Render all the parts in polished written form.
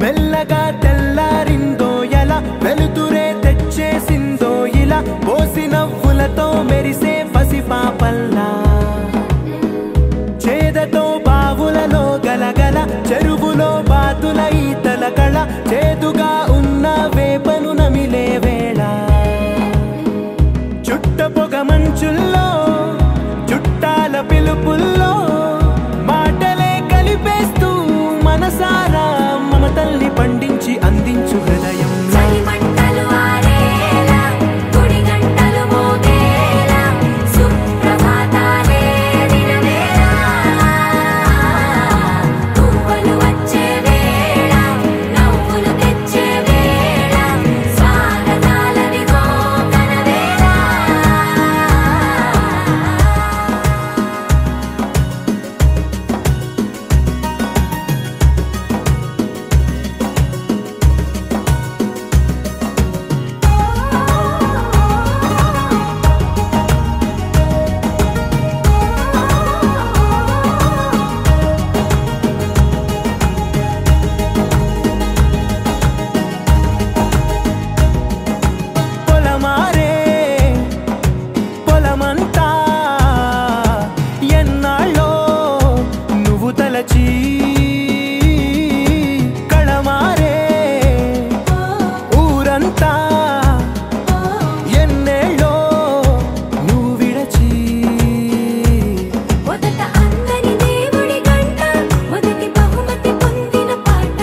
మెల్లగా తెల్లారిందో ఎలా వెలుతురే తెచ్చేసిందో ఇలా పోసి నవ్వులతో మెరిసే పసిపాపల్లా చేదతో బావులలో గలగల చెరువులో బాతుల ఈతల కళ చేదుగా ఉన్న వేపను నమిలే వేళ చుట్ట పొగ మంచుల్లో చుట్టాల పిలుపుల్లో మాటలే కలిపేస్తూ మనసారా మమతల్ని పండించి అందించు హృదయం కళమారే ఊరంతా ఎన్నేళ్ళో నువ్వు విడచి మొదట అందని దేవుడి గంట మొదటి బహుమతి పొందిన పాట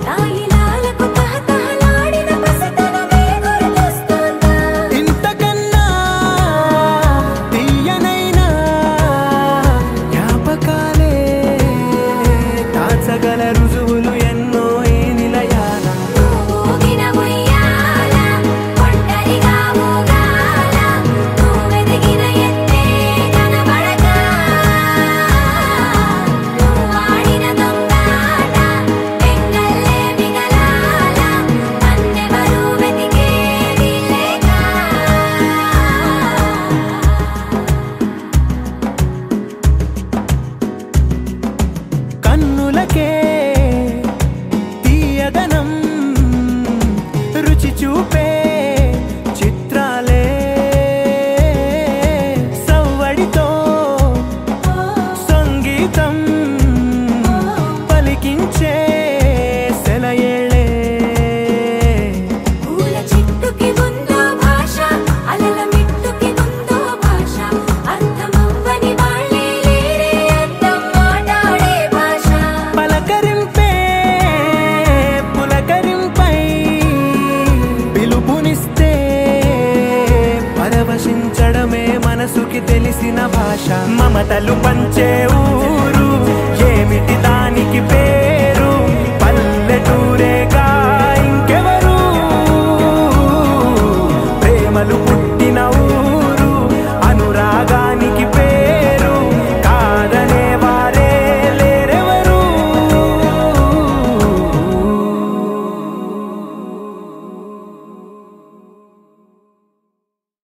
తాయిలాలకు తహతహలాడిన పసితనమే గుర్తొస్తుందా ఇంతకన్నా తీయనైనా జ్ఞాపకాలే దాచగల రుజువులు ఎన్నో ఈ నిలయాల ఊగిన ఉయ్యాల ఒంటరిగా ఊగాల నువ్వెదిగిన ఎత్తే కనబడక నువ్వాడిన దొంగాట పెంగల్లే మిగలాల నన్నెవరూ వెతికేది లేక కన్నులకే తీయదనం రుచి చూపే చిత్రాలే సవ్వడితో సంగీతం పలికించే సెలయేళే పూల చిట్టుకి ఉందో భాష అలల మిట్టుకి ఉందో భాష అర్థమవ్వని వాళ్ళే లేరే అర్థం మాట్లాడే భాష పలకరింపే పులకరింపై పిలుపునిస్తే పరవశించడమే మనసుకి తెలిసిన భాష మమతలు పంచే